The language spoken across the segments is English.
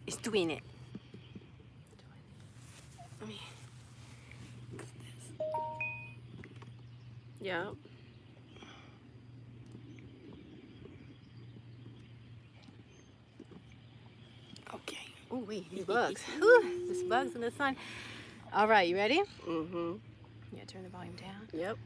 It's doing it. Let me. Yeah. Okay. Oh wait, these bugs. Whew, there's bugs in the sun. All right, you ready? Mm-hmm. Yeah, turn the volume down. Yep.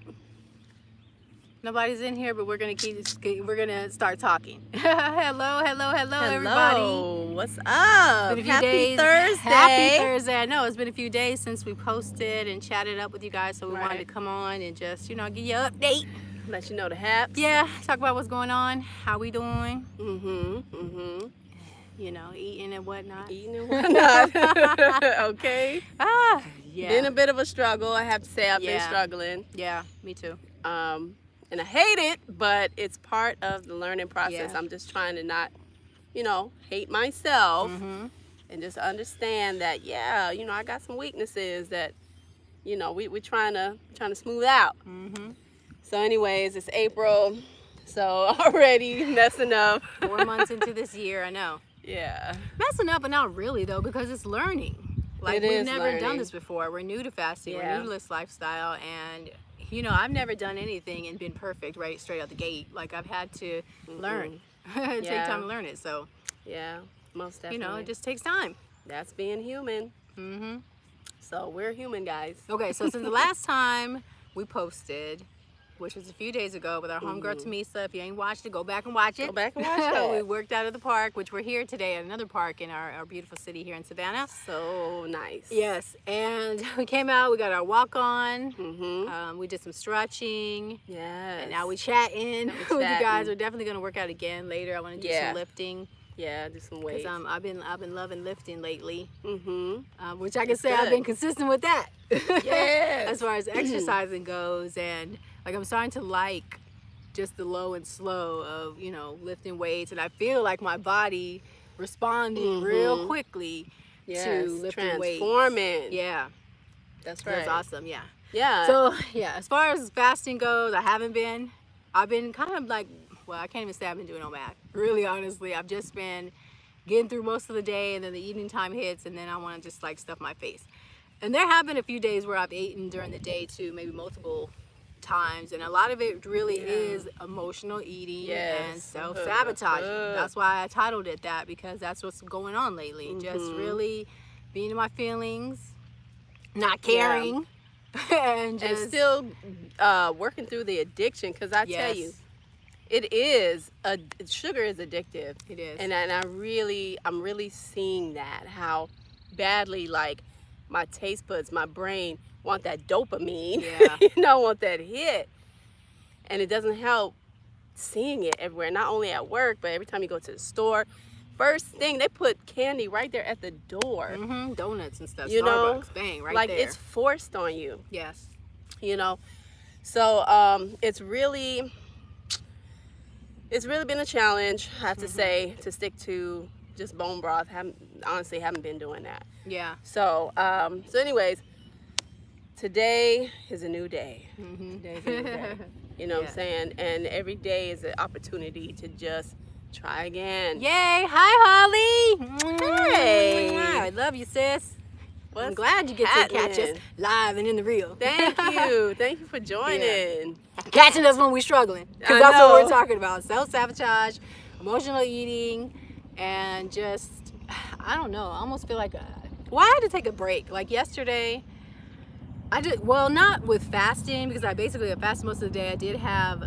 Nobody's in here, but we're gonna start talking. Hello, everybody. What's up? It's been a few Happy days. Thursday. Happy Thursday. I know it's been a few days since we posted and chatted up with you guys, so we wanted to Right. come on and just, you know, give you an update. Let you know the haps. Yeah, talk about what's going on, how we doing, you know, eating and whatnot. Eating and whatnot. Okay. Yeah. Been a bit of a struggle. I have to say I've been Yeah. struggling. Yeah, me too. And I hate it, but it's part of the learning process. Yeah. I'm just trying to not, you know, hate myself and just understand that, yeah, you know, I got some weaknesses that, you know, we're trying to smooth out. So anyways, it's April, so already messing up. 4 months into this year, I know. Yeah. Messing up, but not really though, because it's learning. Like, It we've is never done learning. this before. We're new to fasting, Yeah. we're new to this lifestyle, and you know, I've never done anything and been perfect right straight out the gate. Like, I've had to learn, take Yeah. time to learn it. So, Yeah, most definitely. you know, it just takes time. That's being human. So we're human, guys. Okay, so since the last time we posted, which was a few days ago with our homegirl Tamisa, if you ain't watched it, go back and watch it. Go back and watch it. We worked out of the park, which we're here today at another park in our beautiful city here in Savannah. So nice. Yes, and we came out, we got our walk on, we did some stretching, Yes. and now we chatting with you guys. chatting. We're definitely gonna work out again later. I want to do Yeah. some lifting, Yeah, do some weights. because I've been loving lifting lately, Mm-hmm. which I can It's say I've good. been consistent with that. Yes. As far as exercising goes, and like I'm starting to like just the low and slow of, you know, lifting weights, and I feel like my body responding real quickly Yes. to lifting weights. Transforming. Yeah, That's that's right. awesome. Yeah. Yeah. So yeah, as far as fasting goes, I've been kind of like, well, I can't even say I've been doing no math. Really, honestly, I've just been getting through most of the day, and then the evening time hits, and then I want to just like stuff my face. And there have been a few days where I've eaten during the day too, maybe multiple times, and a lot of it really is emotional eating and Yes. self-sabotaging. That's why I titled it that, because that's what's going on lately. Just really being in my feelings, not caring, and just and still working through the addiction, because I tell you, sugar is addictive. It is. And I'm really seeing that, how badly, like, my taste buds, my brain want that dopamine, Yeah. you know, want that hit. And it doesn't help seeing it everywhere, not only at work, but every time you go to the store. First thing, they put candy right there at the door. Donuts and stuff, You know, Starbucks, bang, right like there. it's forced on you, Yes. you know. So it's really been a challenge, I have to say, to stick to just bone broth. Honestly haven't been doing that. Yeah. So anyways, today is a new day. Today's a new day. You know what I'm saying? And every day is an opportunity to just try again. Yay! Hi, Holly. Hey. I love you, sis. I'm What's glad you get to catch us happening? live and in the real. Thank you. Thank you for joining. Catching us when we're struggling, because I that's what we're know. talking about: self-sabotage, emotional eating, and just, I don't know. I almost feel like I had to take a break. Like yesterday, I did, well, not with fasting, because I basically have fasted most of the day. I did have,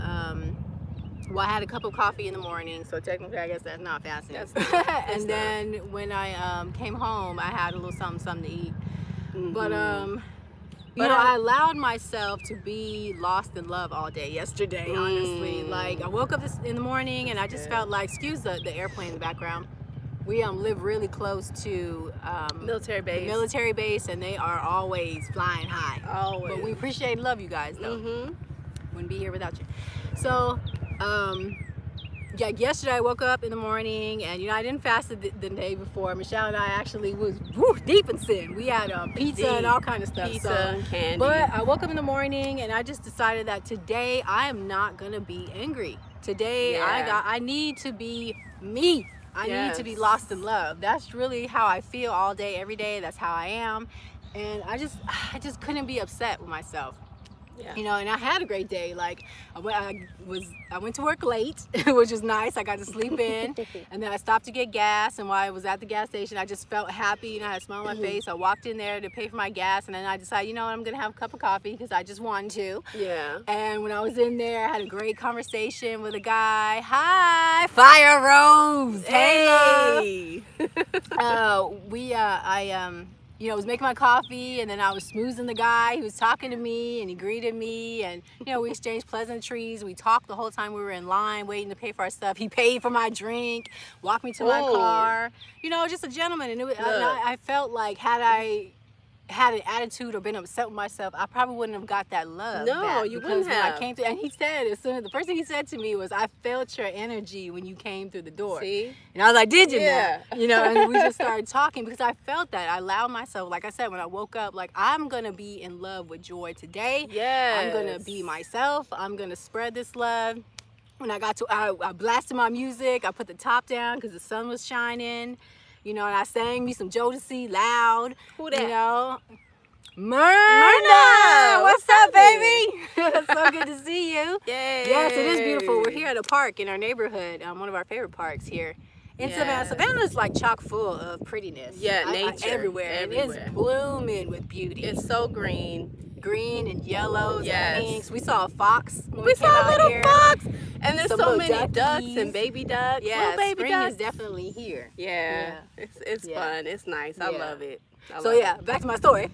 well, I had a cup of coffee in the morning, so technically I guess that's not fasting. And then when I came home, I had a little something to eat. But you know, I allowed myself to be lost in love all day yesterday, honestly. Like, I woke up in the morning and I just felt like, excuse the airplane in the background. We live really close to Military base. the military base, and they are always flying high. Always. But we appreciate and love you guys, though. Wouldn't be here without you. So, yeah, yesterday I woke up in the morning, and you know, I didn't fast the day before. Michelle and I actually was deep in sin. We had pizza and all kind of stuff. Pizza and candy. But I woke up in the morning and I just decided that today I am not gonna be angry. Today I need to be me. I need to be lost in love. That's really how I feel all day, every day. That's how I am. And I just couldn't be upset with myself. Yeah. You know, and I had a great day. Like I went to work late, which was nice. I got to sleep in, and then I stopped to get gas. And while I was at the gas station, I just felt happy. You know, I had a smile on my face. I walked in there to pay for my gas, and then I decided, you know what, I'm gonna have a cup of coffee because I just wanted to. Yeah. And when I was in there, I had a great conversation with a guy. Hi, Fire Rose. Hey. You know, was making my coffee, and then I was smoozing the guy. He was talking to me, and he greeted me, and you know, we exchanged pleasantries. We talked the whole time we were in line waiting to pay for our stuff. He paid for my drink, walked me to my car. You know, just a gentleman. And I felt like had I had an attitude or been upset with myself, I probably wouldn't have got that love. No, you wouldn't have. I came through, and he said, the first thing he said to me was, "I felt your energy when you came through the door." See? And I was like, "Did you?" Yeah. Now? You know, and we just started talking because I felt that. I allowed myself, like I said, when I woke up, like, I'm gonna be in love with joy today. Yes. I'm gonna be myself. I'm gonna spread this love. When I got to, I blasted my music. I put the top down because the sun was shining. You know, and I sang me some Jodeci loud. Who that? You know. Myrna! What's up, baby? It's so good to see you. Yay. Yes, it is beautiful. We're here at a park in our neighborhood, one of our favorite parks here in Savannah. Savannah is like chock full of prettiness. Yeah, nature. Everywhere. It is blooming with beauty. It's so green. Green and yellows and pinks. We saw a fox. We saw a little fox. And there's Some so little many ducks duckies. and baby ducks. Yeah, little baby spring ducks. is definitely here. Yeah. It's fun. It's nice. I love it. Back to my story.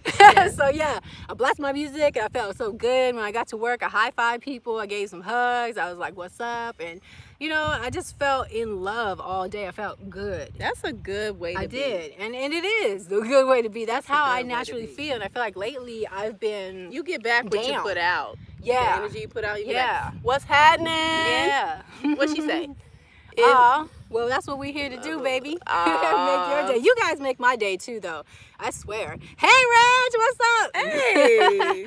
So yeah, I blasted my music and I felt so good. When I got to work, I high-fived people, I gave some hugs, I was like, what's up? And you know, I just felt in love all day. I felt good. That's a good way to be. I did, and it is the good way to be. That's how I naturally feel, and I feel like lately I've been You get back what you put out. Yeah. The energy you put out, you get back. What's happening? Yeah. What'd she say? Well, that's what we're here to do, baby. Make your day. You guys make my day too, though. I swear. Hey, Reg, what's up? Hey.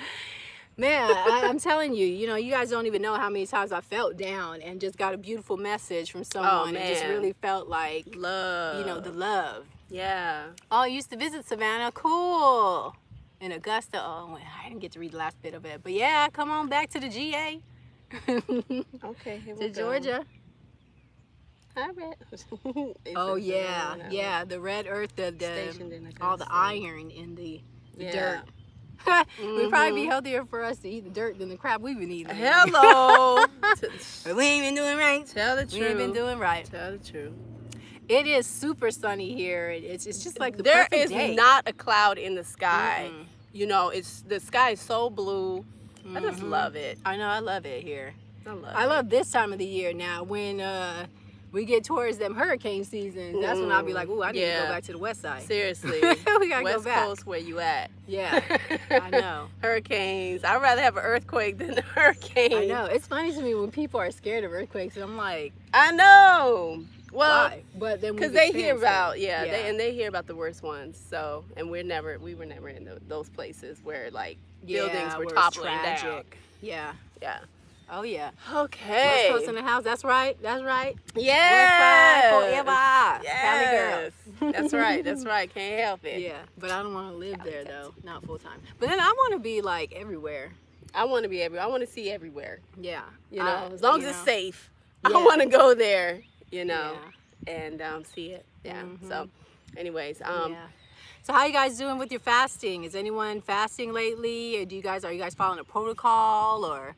Man, I'm telling you, you know, you guys don't even know how many times I felt down and just got a beautiful message from someone and just really felt like love. You know, the love. Yeah. Oh, I used to visit Savannah. Cool. In Augusta. Oh, I didn't get to read the last bit of it. But yeah, come on back to the GA. Okay, here we go. To Georgia. Hi, Red. Oh yeah, yeah. The red earth, all the iron in the dirt. Would probably be healthier for us to eat the dirt than the crap we've been eating. Hello. We ain't been doing right. Tell the truth. We ain't been doing right. Tell the truth. It is super sunny here. It's just like the there perfect is day. Not a cloud in the sky. You know, the sky is so blue. I just love it. I know, I love it here. I love this time of the year now when we get towards them hurricane seasons. That's when I'll be like, ooh, I need to go back to the west side. Seriously. We gotta West go back. Coast, where you at? Yeah, I know. Hurricanes. I'd rather have an earthquake than a hurricane. I know. It's funny to me when people are scared of earthquakes. I'm like, I know. Well, why? But then because they hear about they hear about the worst ones. So, and we were never in those places where like buildings were toppling down. Yeah. Yeah. Oh yeah. Okay. West Coast in the house. That's right. That's right. Yeah. Forever. Yes. That's right. That's right. Can't help it. Yeah. But I don't want to live there though. Not full time. But then I want to be like everywhere. I want to be everywhere. I want to see everywhere. Yeah. You know, as long as it's safe. I want to go there. You know, and see it. Yeah. So, anyways. So how you guys doing with your fasting? Is anyone fasting lately, or are you guys following a protocol, or?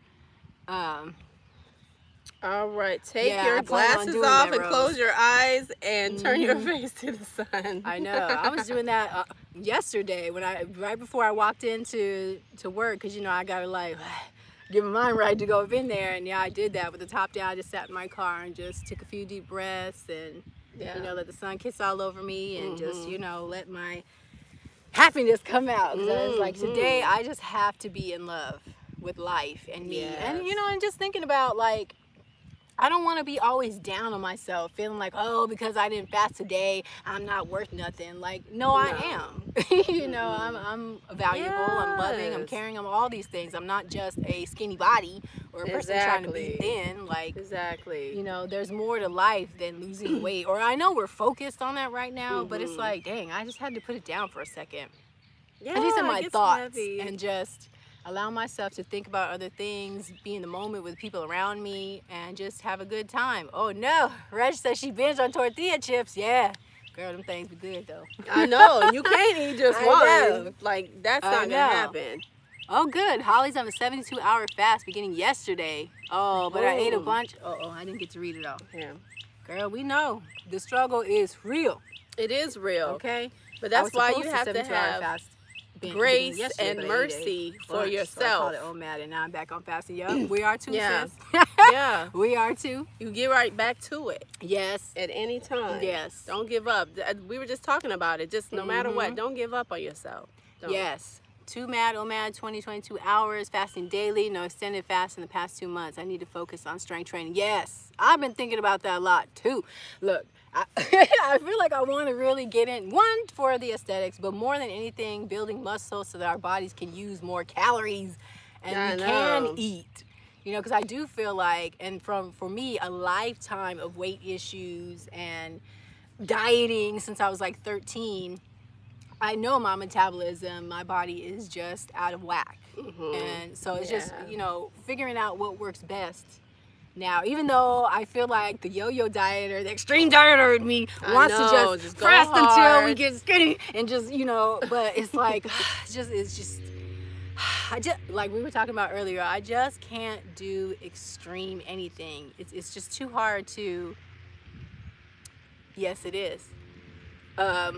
All right, take your glasses off and close your eyes and turn your face to the sun. I know. I was doing that yesterday when right before I walked into work, because you know I gotta like get my mind right to go up in there, and yeah, I did that with the top down. I just sat in my car and just took a few deep breaths and you know, let the sun kiss all over me and just, you know, let my happiness come out. Because I was like, today I just have to be in love with life and me. And, you know, and just thinking about like I don't want to be always down on myself, feeling like, oh, because I didn't fast today, I'm not worth nothing. Like, no, I am. You know, I'm valuable, I'm loving, I'm Yes. caring, I'm all these things. I'm not just a skinny body or a person trying to be thin. Like, Exactly. you know, there's more to life than losing weight. Or I know we're focused on that right now, but it's like, dang, I just had to put it down for a second. Yeah, At least in it my gets thoughts, heavy. and just allow myself to think about other things, be in the moment with people around me, and just have a good time. Oh no, Reg says she binged on tortilla chips. Yeah, girl, them things be good though. I know, you can't eat just I one. know. Like, that's I not gonna know. happen. Oh good, Holly's on a 72-hour fast beginning yesterday. Oh, but I ate a Boom. bunch. Oh, I didn't get to read it all. Yeah, Girl, we know the struggle is real. it is real. Okay, But that's why you have to 72-hour have fast grace yesterday, and but I ate mercy a for bunch, yourself. So I called it OMAD, and now I'm back on fasting. Yup, we are too, Yeah. sis. Yeah, We are too. you get right back to it Yes. at any time. Yes. Don't give up. We were just talking about it. Just no matter what, don't give up on yourself. Don't. Yes. Too mad, OMAD, 22 hours, fasting daily, no extended fast in the past 2 months. I need to focus on strength training. Yes. I've been thinking about that a lot too. Look, I feel like I want to really get in, one, for the aesthetics, but more than anything, building muscle so that our bodies can use more calories and we can eat. You know, because I do feel like, and for me, a lifetime of weight issues and dieting since I was like 13, I know my metabolism, my body is just out of whack. And so it's just, you know, figuring out what works best. Now, even though I feel like the yo-yo diet or the extreme dieter in me wants to just go fast until we hard. get skinny and just, you know, but it's like, it's just, I just, like we were talking about earlier, I just can't do extreme anything. It's just too hard to, yes, it is. That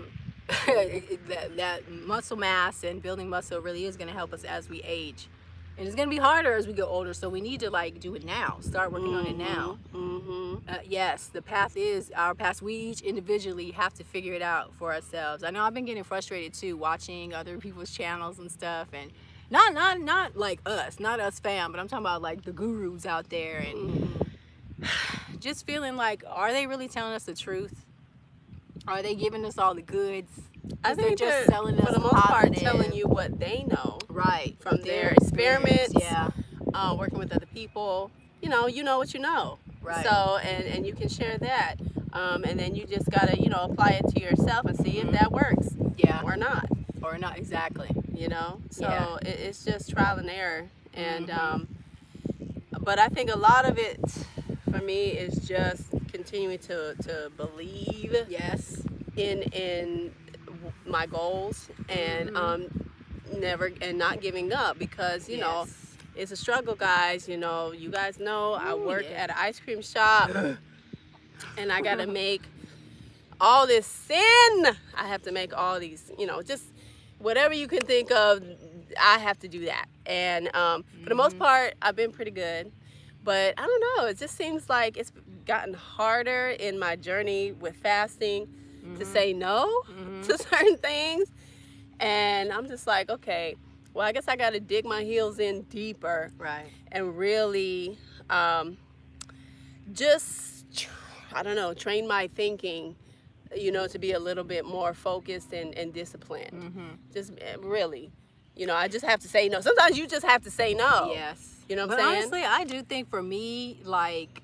muscle mass and building muscle really is going to help us as we age, and it's going to be harder as we get older, so we need to like do it now, start working on it now. Yes, the path is our path. We each individually have to figure it out for ourselves. I know I've been getting frustrated too, watching other people's channels and stuff, and not like us, not us fam, but I'm talking about like the gurus out there, and just feeling like, are they really telling us the truth? Are they giving us all the goods? I think they're just selling us for the most part positive, telling you what they know, right, from their experience, experiments, working with other people. You know what you know, right. So and you can share that, and then you just gotta apply it to yourself and see if that works, or not, exactly. You know, so it's just trial and error, and but I think a lot of it for me is just continuing to believe in my goals, and not giving up, because you know it's a struggle, guys. You guys know I work at an ice cream shop, and I gotta make all this sin. I have to make all these, just whatever you can think of, I have to do that. And for the most part, I've been pretty good. But I don't know, it just seems like it's gotten harder in my journey with fasting to say no to certain things. And I'm just like, okay, well, I guess I got to dig my heels in deeper, right, and really just, I don't know, train my thinking, to be a little bit more focused and disciplined. Just really, I just have to say no. Sometimes you just have to say no. Yes. You know what but I'm saying? Honestly, I do think for me, like,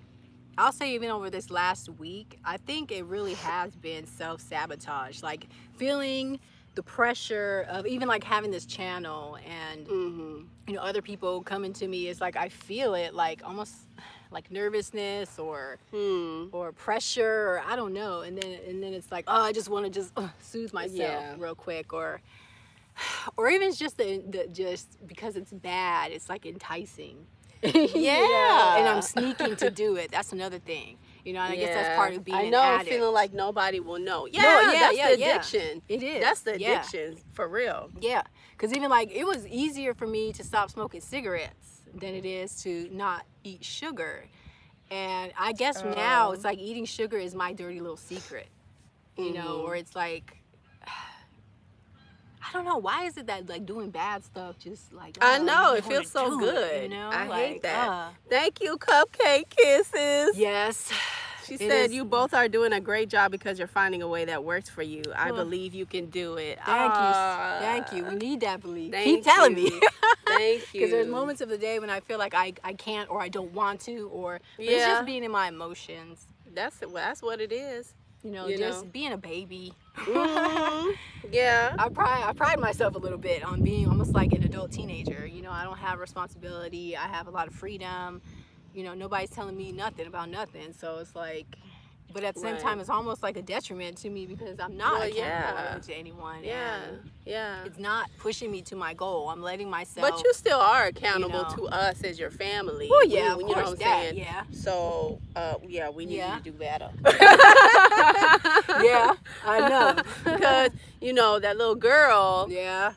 I'll say even over this last week, I think it really has been self-sabotage. Like, feeling the pressure of even like having this channel and, other people coming to me, is like, I feel it, like almost like nervousness or pressure, or I don't know. And then it's like, oh, I just want to just soothe myself real quick, or even just just because it's bad, it's like enticing. And I'm sneaking to do it. That's another thing, and I guess that's part of being an addict. Feeling like nobody will know. That's the addiction. It is. That's the addiction, for real. Because even like, it was easier for me to stop smoking cigarettes than it is to not eat sugar. And I guess now it's like eating sugar is my dirty little secret, or it's like, I don't know, why is it that like doing bad stuff just like, I know, you it feels so wanna do good. it, you know? I like, hate that. Thank you, Cupcake Kisses. Yes. She It said, is- you both are doing a great job because you're finding a way that works for you. I believe you can do it. Thank you. Ah, Thank you. We need that belief. thank Keep telling you. me. Thank you. Because there's moments of the day when I feel like I can't or I don't want to, or but it's just being in my emotions. That's what it is. You know, You just know. being a baby. Yeah. I pride myself a little bit on being almost like an adult teenager. You know, I don't have responsibility. I have a lot of freedom. You know, nobody's telling me nothing about nothing. So it's like, but at the same time, it's almost like a detriment to me because I'm not accountable to anyone. And it's not pushing me to my goal. I'm letting myself. But you still are accountable to us as your family. Well, yeah, of you course, know what I'm saying? yeah. So, yeah, we need you to do better. Yeah, I know. Because, you know, that little girl, yeah,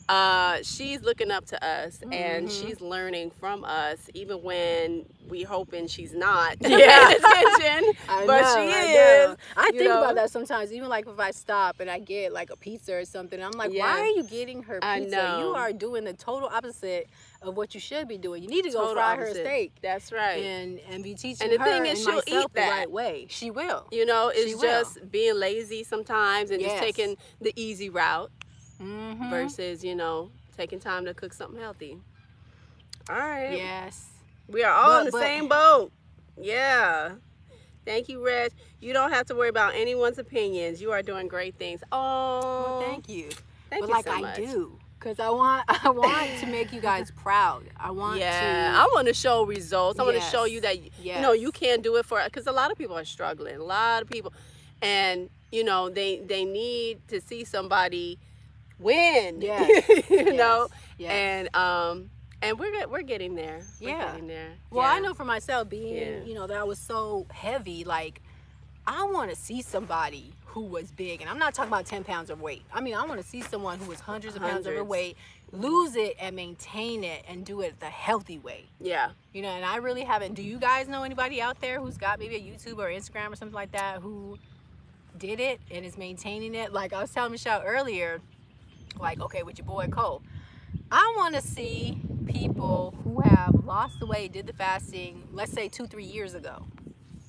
she's looking up to us and she's learning from us, even when we hoping she's not paying attention. She is. I think about that sometimes, even like if I stop and I get like a pizza or something, I'm like, why are you getting her pizza? I know. You are doing the total opposite of what you should be doing. You need to go Total fry opposite. her a steak. That's right. And be teaching And the her thing is, and she'll myself eat the that. right way. She will. You know, it's She will. just being lazy sometimes and just taking the easy route versus, you know, taking time to cook something healthy. All right. Yes. We are all in the same boat. Yeah. Thank you, Reg. You don't have to worry about anyone's opinions. You are doing great things. Oh, Well, thank you. Thank but you like so I much. do. Because I want to make you guys proud. I want to. I want to show results. I want to show you that, you know, you can do it for, because a lot of people are struggling. A lot of people. And, you know, they need to see somebody win. You know? And we're getting there. We're getting there. Well, I know for myself being, you know, that I was so heavy, like, I want to see somebody who was big, and I'm not talking about 10 pounds of weight. I mean, I want to see someone who was hundreds of pounds overweight, lose it and maintain it and do it the healthy way. Yeah. You know, and I really haven't. Do you guys know anybody out there who's got maybe a YouTube or Instagram or something like that who did it and is maintaining it? Like I was telling Michelle earlier, like, okay, with your boy Cole, I want to see people who have lost the weight, did the fasting, let's say 2-3 years ago,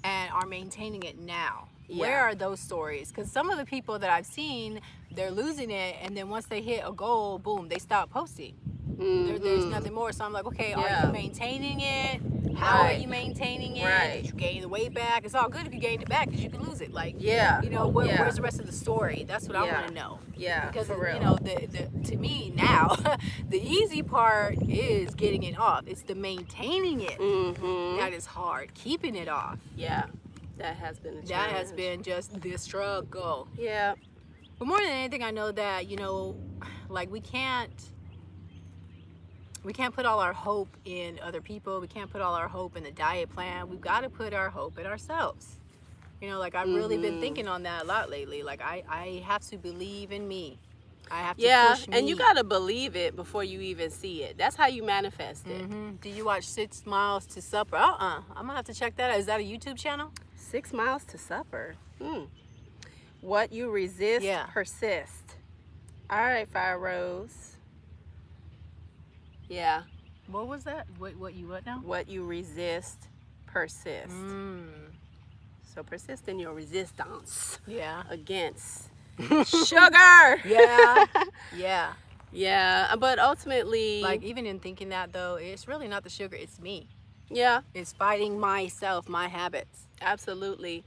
and are maintaining it now. Where are those stories? Because some of the people that I've seen, they're losing it, and then once they hit a goal, boom, they stop posting. There's nothing more. So I'm like, okay, are you maintaining it? How are you maintaining it? Did you gain the weight back? It's all good if you gained it back because you can lose it. Like, you know, where's the rest of the story? That's what I want to know. Because, for real. you know, to me now, the easy part is getting it off. It's the maintaining it that is hard. Keeping it off. Yeah. That has been a challenge. That has been just the struggle. Yeah. But more than anything, I know that, you know, like we can't put all our hope in other people. We can't put all our hope in the diet plan. We've got to put our hope in ourselves. You know, like I've really been thinking on that a lot lately. Like I have to believe in me. I have to push me. And you got to believe it before you even see it. That's how you manifest it. Do you watch 6 Miles to Supper? I'm going to have to check that out. Is that a YouTube channel? 6 Miles to Supper. What you resist, persist. All right, Fire Rose. Yeah. What was that? What you what now? What you resist, persist. So persist in your resistance. Against sugar. Yeah, but ultimately, like even in thinking that though, it's really not the sugar, it's me. It's fighting myself, my habits. Absolutely,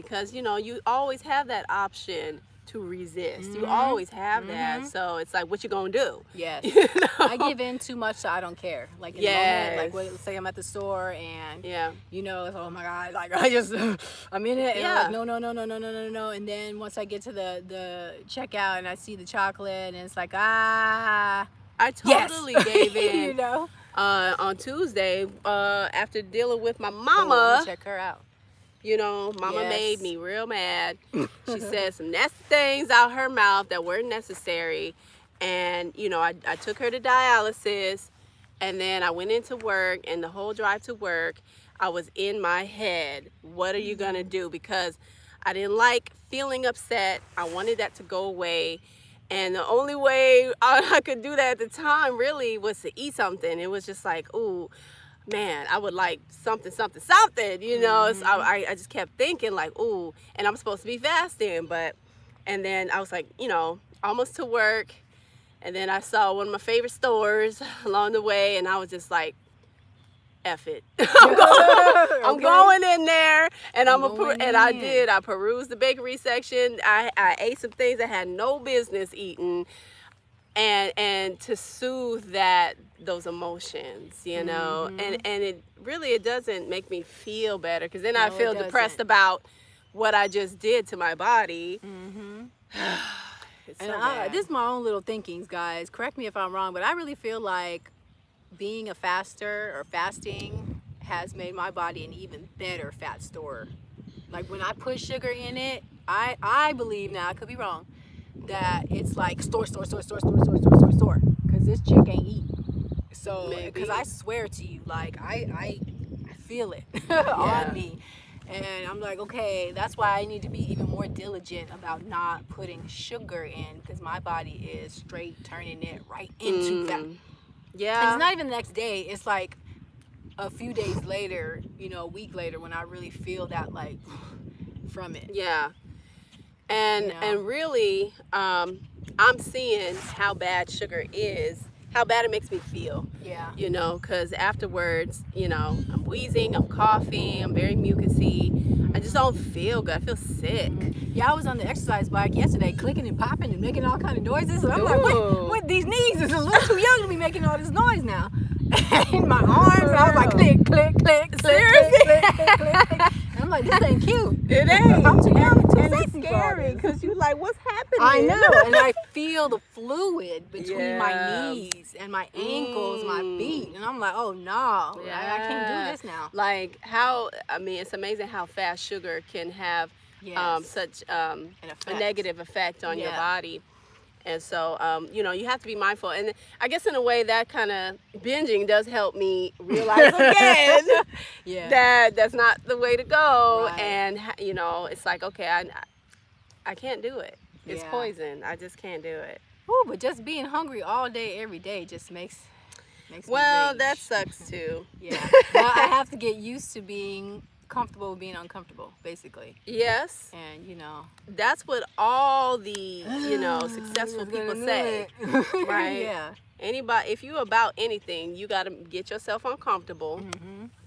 because you know you always have that option to resist. You always have that. So it's like, what you gonna do? You know? I give in too much, so I don't care. Like in the moment, like let's say I'm at the store and you know, it's, oh my God, like I just I'm in it and I'm like no. And then once I get to the checkout and I see the chocolate and it's like I totally gave in. You know, on Tuesday after dealing with my mama. Check her out. You know, mama made me real mad. She said some nasty things out her mouth that weren't necessary. And, you know, I took her to dialysis. And then I went into work. And the whole drive to work, I was in my head. What are you going to do? Because I didn't like feeling upset. I wanted that to go away. And the only way I could do that at the time really was to eat something. It was just like, ooh, man, I would like something, something, something, you know. So I just kept thinking like, ooh, and I'm supposed to be fasting, and then I was like, you know, almost to work. And then I saw one of my favorite stores along the way, and I was just like, F it. I'm going in there, and I did. I perused the bakery section. I ate some things I had no business eating, and to soothe those emotions, you know, and it doesn't make me feel better, because then I feel depressed about what I just did to my body. This is my own little thinkings, guys. Correct me if I'm wrong, but I really feel like being a faster or fasting has made my body an even better fat storer. Like when I put sugar in it, I believe, now I could be wrong, that it's like store, because this chick ain't eat. So, because I swear to you, like I feel it on me. And I'm like, okay, that's why I need to be even more diligent about not putting sugar in, because my body is straight turning it right into fat. Yeah. And it's not even the next day. It's like a few days later, you know, a week later, when I really feel that, like, from it. Yeah. And really, I'm seeing how bad sugar is, how bad it makes me feel. Yeah. You know, because afterwards, you know, I'm wheezing, I'm coughing, I'm very mucusy. I just don't feel good. I feel sick. Yeah, I was on the exercise bike yesterday, clicking and popping and making all kind of noises. And I'm like, what? These knees is a little too young to be making all this noise now. In my arms, I was like, click, click, click, seriously? Click, click, click, click, click. And I'm like, this ain't cute. It ain't. I'm too young and too and sexy. It's scary, because you're like, what's happening? I know, and I feel the fluid between my knees and my ankles, my feet, and I'm like, oh no, I can't do this now. Like it's amazing how fast sugar can have such a negative effect on your body. And so, you know, you have to be mindful. And I guess in a way that kind of binging does help me realize again that that's not the way to go. Right. And, you know, it's like, okay, I can't do it. It's poison. I just can't do it. Ooh, but just being hungry all day, every day just makes me rage. That sucks too. Yeah. Well, I have to get used to being comfortable with being uncomfortable, basically. Yes. And, you know, that's what all the, you know, successful people say. Right? Yeah. Anybody, if you're about anything, you got to get yourself uncomfortable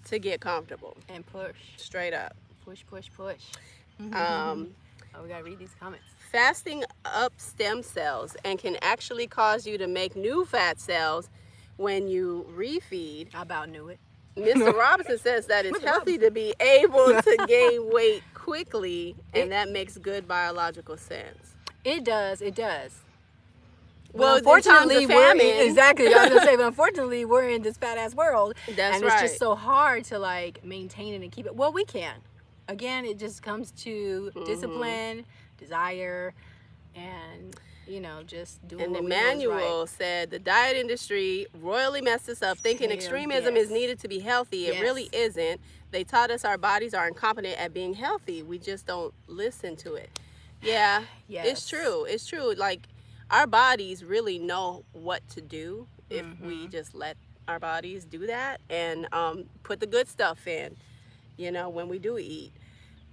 to get comfortable. And push. Straight up. Push, push, push. Oh, we got to read these comments. Fasting up stem cells and can actually cause you to make new fat cells when you refeed. I about knew it. Mr. Robinson says that it's healthy to be able to gain weight quickly, and that makes good biological sense. It does. It does. Well, unfortunately, exactly. I was gonna say, but unfortunately, we're in this fat ass world, and it's just so hard to like maintain it and keep it. Well, we can. Again, it just comes to discipline, desire, and you know, just doing. And what the we know is manual right. said the diet industry royally messed us up, thinking extremism is needed to be healthy. It really isn't. They taught us our bodies are incompetent at being healthy. We just don't listen to it. Yeah, it's true. It's true. Like, our bodies really know what to do if we just let our bodies do that and put the good stuff in, you know, when we do eat.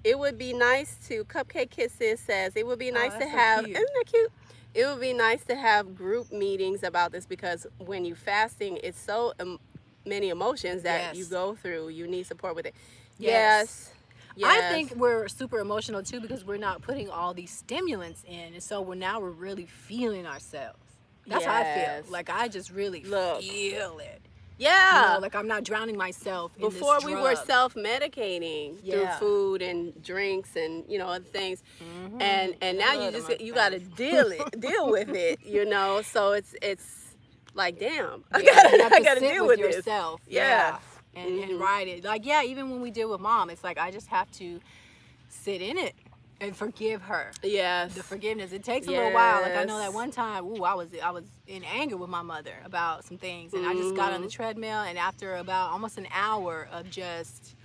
It would be nice to, Cupcake Kisses says, it would be nice to have, isn't that cute? It would be nice to have group meetings about this, because when you're fasting, it's so many emotions that you go through. You need support with it. Yes. I think we're super emotional too, because we're not putting all these stimulants in, and so we're really feeling ourselves. That's how I feel. Like, I just really feel it. Yeah. You know, like I'm not drowning myself in Before this we drug. were self-medicating through food and drinks and, you know, other things. And now you got to deal with it, you know. So it's like, damn, I got to deal with yourself. Yeah. And ride it. Like, even when we deal with mom, it's like I just have to sit in it and forgive her. Yes. The forgiveness. It takes a little while. Like, I know that one time, I was in anger with my mother about some things, and I just got on the treadmill, and after about almost an hour of just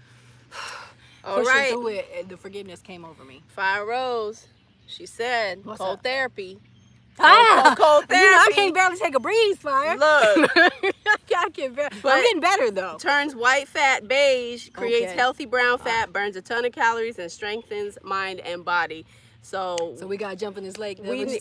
pushing through it, the forgiveness came over me. Fire Rose, she said, cold therapy. Cold therapy. You know, I can't barely take a breeze, fire. Look. I can't barely. I'm getting better though. Turns white fat beige, creates Okay. healthy brown fat, burns a ton of calories, and strengthens mind and body. So we gotta jump in this lake. we can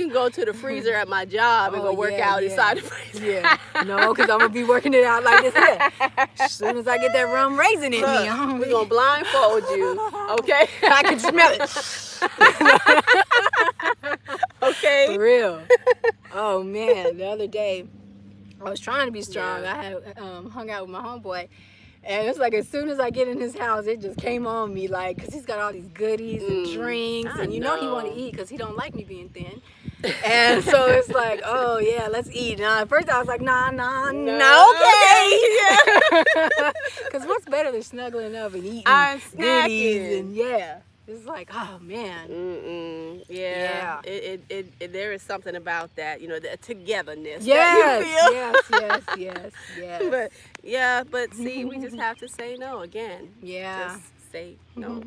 go to the freezer at my job and go work out inside the freezer. Yeah, no, because I'm gonna be working it out like this here. As soon as I get that rum raisin in me, we're gonna blindfold you, okay? I can smell it. Okay. For real. Oh man, the other day I was trying to be strong. I had hung out with my homeboy. And it's like as soon as I get in his house, it just came on me, like, because he's got all these goodies and drinks. And you know he want to eat because he don't like me being thin. And so it's like, oh, yeah, let's eat. And at first I was like, nah, okay. Because what's better than snuggling up and eating goodies? And it's like, oh, man. Yeah. There is something about that, you know, the togetherness Yes. But see, we just have to say no again. Yeah. Just say no.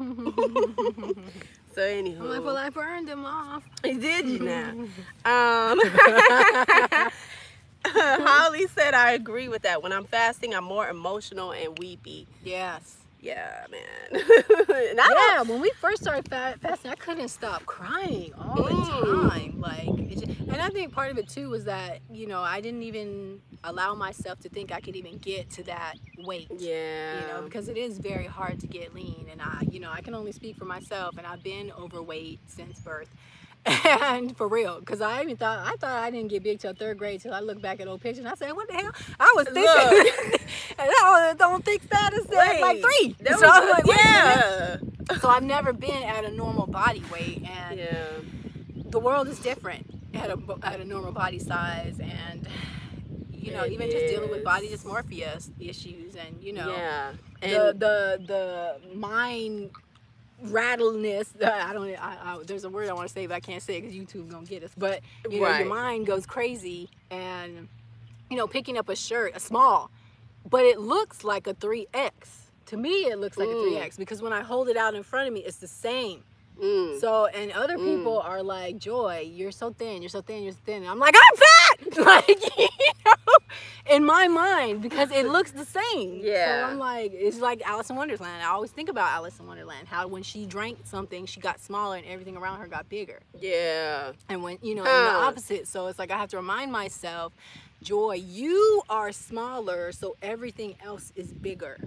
So anywho. I'm like, well, I burned them off. Did you now? Holly said, I agree with that. When I'm fasting, I'm more emotional and weepy. Yes. Yeah, man. When we first started fasting, I couldn't stop crying all the time. Like, and I think part of it too was that, you know, I didn't even allow myself to think I could even get to that weight. Yeah. You know, because it is very hard to get lean, and I can only speak for myself, and I've been overweight since birth. And for real, because I thought I didn't get big till 3rd grade till I look back at old pictures and I said, what the hell? I was thinking, and I don't think status said like 3. So I was like, so I've never been at a normal body weight, and the world is different at a normal body size, and you know, even just dealing with body dysmorphia issues, and you know, and the mind rattleness. There's a word I want to say, but I can't say it because YouTube gonna get us. But you know, your mind goes crazy, and you know, picking up a shirt, a small, but it looks like a 3X. To me, it looks like a 3X because when I hold it out in front of me, it's the same. So, and other people are like, Joy, you're so thin, you're so thin, you're so thin. And I'm like, I'm fat! Like, you know, in my mind, because it looks the same. So I'm like, it's like Alice in Wonderland. I always think about Alice in Wonderland, how when she drank something, she got smaller and everything around her got bigger. And when, you know, and the opposite. So it's like I have to remind myself, Joy, you are smaller, so everything else is bigger.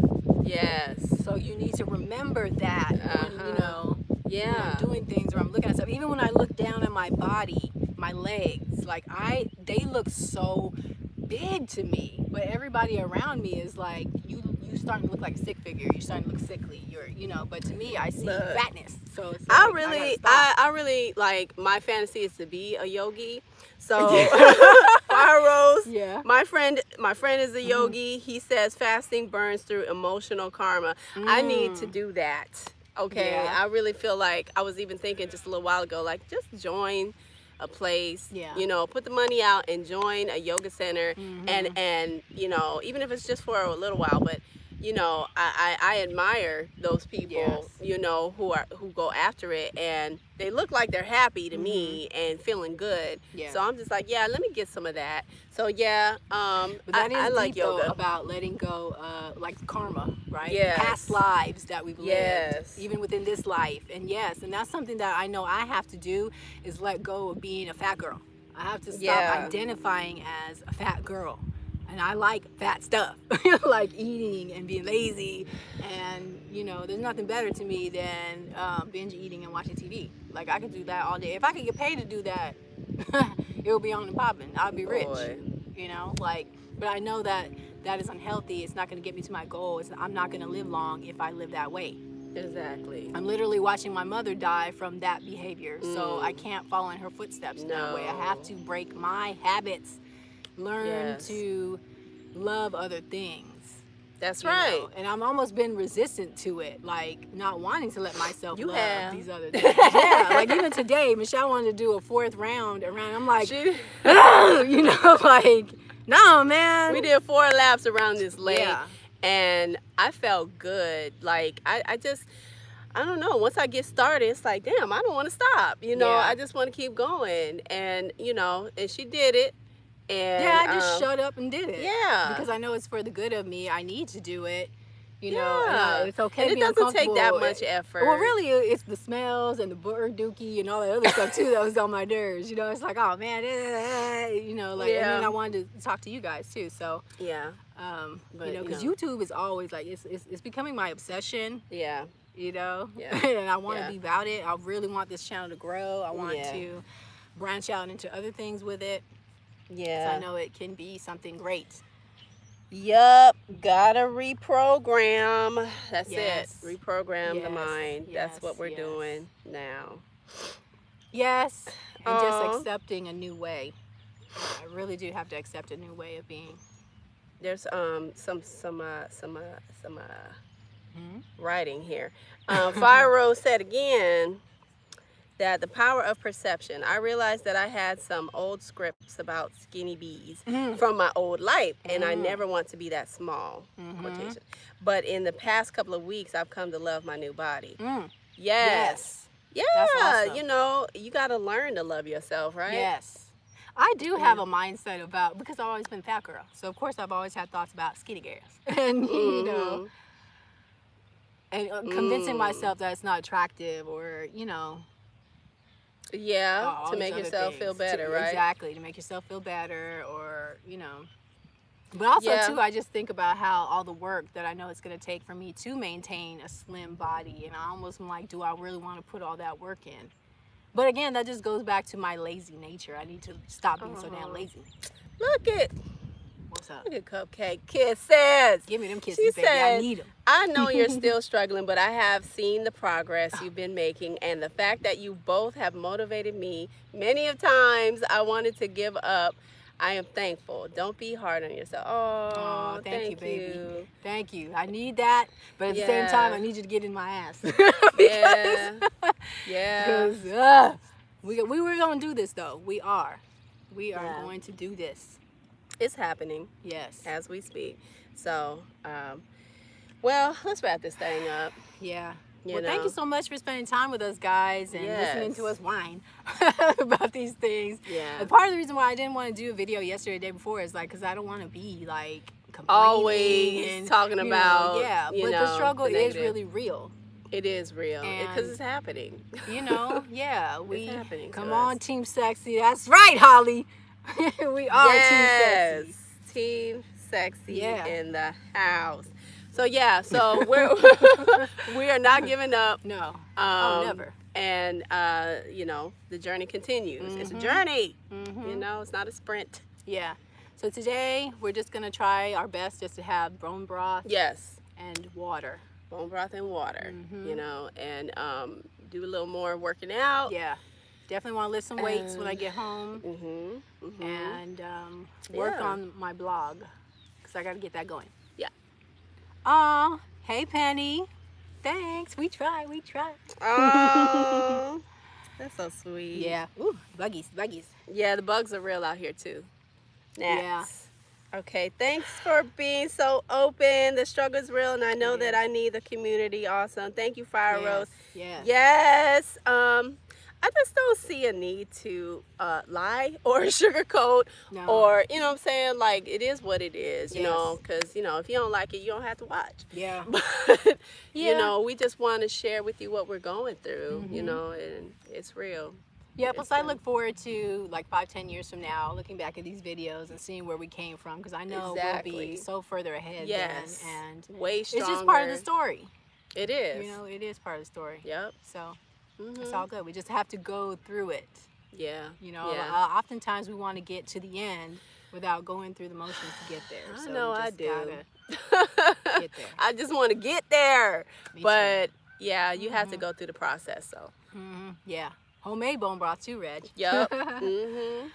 So you need to remember that when, you know, when I'm doing things or I'm looking at stuff. Even when I look down at my body, my legs, like they look so big to me, but everybody around me is like, you starting to look like a stick figure. You're starting to look sickly. You're, you know, but to me, I see fatness. So it's like, I really like, my fantasy is to be a yogi. So Fire Rose, my friend is a yogi. He says fasting burns through emotional karma. I need to do that. Okay, I really feel like, I was even thinking just a little while ago, like, just join a place, you know, put the money out and join a yoga center, and you know, even if it's just for a little while, but you know, I admire those people, you know, who go after it, and they look like they're happy to me and feeling good. So I'm just like, let me get some of that. So but that is I like deep, yoga. Though, about letting go, like karma, right? Past lives that we've lived, even within this life. And and that's something that I know I have to do, is let go of being a fat girl. I have to stop identifying as a fat girl. And I like fat stuff, like eating and being lazy, and you know, there's nothing better to me than binge eating and watching TV. Like, I could do that all day. If I could get paid to do that, it would be on and popping. I'd be rich, you know. Like, but I know that is unhealthy. It's not going to get me to my goal. I'm not going to live long if I live that way. Exactly. I'm literally watching my mother die from that behavior, so I can't follow in her footsteps that way. I have to break my habits. Learn to love other things. That's right. Know? And I've almost been resistant to it, like not wanting to let myself love these other things. Like even today, Michelle wanted to do a 4th round around. I'm like, you know, like, no, man. We did 4 laps around this lake, and I felt good. Like I just, I don't know. Once I get started, it's like, damn, I don't want to stop. You know, Yeah. I just want to keep going. And, you know, and she did it. And yeah, I just shut up and did it. Yeah. Because I know it's for the good of me. I need to do it. You know, Yeah. and it's okay And to it be doesn't take that uncomfortable. much effort. Well, really, it's the smells and the bird dookie and all that other stuff too that was on my nerves. You know, it's like, oh man, you know, like, and then I wanted to talk to you guys too. So yeah, but, you know, because YouTube is always like it's becoming my obsession. Yeah. You know, Yeah. and I want to be about it. I really want this channel to grow. I want to branch out into other things with it. Yeah. 'Cause I know it can be something great. Yup, gotta reprogram. That's Yes. it. Reprogram the Yes. mind. Yes. That's what we're Yes. doing now. Yes, and just accepting a new way. I really do have to accept a new way of being. There's some writing here. Fire Rose said again that the power of perception. I realized that I had some old scripts about skinny bees from my old life, and I never want to be that small. Quotation. But in the past couple of weeks, I've come to love my new body. Yes. Yeah. That's awesome. You know, you got to learn to love yourself, right? Yes. I do have a mindset about, because I've always been a fat girl. So, of course, I've always had thoughts about skinny girls. And, you know, and convincing myself that it's not attractive or, you know. Yeah, to make yourself feel better, right? Exactly, to make yourself feel better or, you know. But also, too, I just think about how all the work that I know it's going to take for me to maintain a slim body. And I almost am like, do I really want to put all that work in? But again, that just goes back to my lazy nature. I need to stop being so damn lazy. Look at, what's up? Look at Cupcake Kisses. Give me them kisses, She baby. said, I need them. I know you're still struggling, but I have seen the progress you've been making, and the fact that you both have motivated me. Many of times I wanted to give up. I am thankful. Don't be hard on yourself. Oh, thank you, baby. Thank you. I need that, but at the same time, I need you to get in my ass. Because we were going to do this, though. We are. We are going to do this. It's happening. Yes. As we speak. So, well, let's wrap this thing up. Yeah. You well, know. thank you so much for spending time with us, guys, and listening to us whine about these things. Yeah. And part of the reason why I didn't want to do a video yesterday, the day before, is like, because I don't want to be like always and, talking about, but the struggle is really real. It is real because it's happening. You know, we it's happening. Come on, Team Sexy. That's right, Holly. We are Team Sexy. Team Sexy in the house. So we are not giving up. No. Never. And you know, the journey continues. It's a journey. You know, it's not a sprint. Yeah. So today we're just gonna try our best just to have bone broth. Yes. And water. Bone broth and water. You know, and do a little more working out. Yeah. Definitely want to lift some weights when I get home. And work on my blog because I got to get that going. Yeah. Oh, hey Penny. Thanks. We try. Oh, that's so sweet. Yeah. Ooh, buggies. Yeah, the bugs are real out here too. Next. Yeah. Okay, thanks for being so open. The struggle is real, and I know that I need the community. Awesome. Thank you, Fire Rose. Yes. I just don't see a need to lie or sugarcoat or, you know what I'm saying? Like, it is what it is, you know, because, you know, if you don't like it, you don't have to watch. Yeah. But, you know, we just want to share with you what we're going through, you know, and it's real. Yeah, plus I look forward to like 5-10 years from now looking back at these videos and seeing where we came from, because I know we'll be so further ahead then, and way stronger. It's just part of the story. It is. You know, it is part of the story. Yep. So it's all good. We just have to go through it. Yeah. You know, oftentimes we want to get to the end without going through the motions to get there. I know I do. Get there. I just want to get there. But yeah, you have to go through the process. So. Yeah. Homemade bone broth too, Reg. Yep.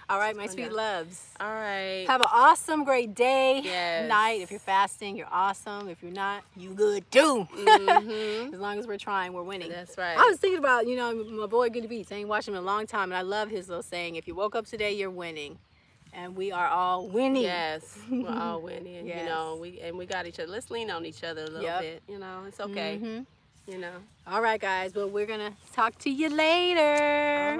All right, my sweet loves. All right. Have an awesome, great day, Yes. night. If you're fasting, you're awesome. If you're not, you good too. As long as we're trying, we're winning. That's right. I was thinking about, you know, my boy Good to Beats. I ain't watched him in a long time, and I love his little saying, if you woke up today, you're winning. And we are all winning. Yes, we're all winning. You know, we got each other. Let's lean on each other a little bit. You know, it's okay. You know. All right, guys. Well, we're going to talk to you later.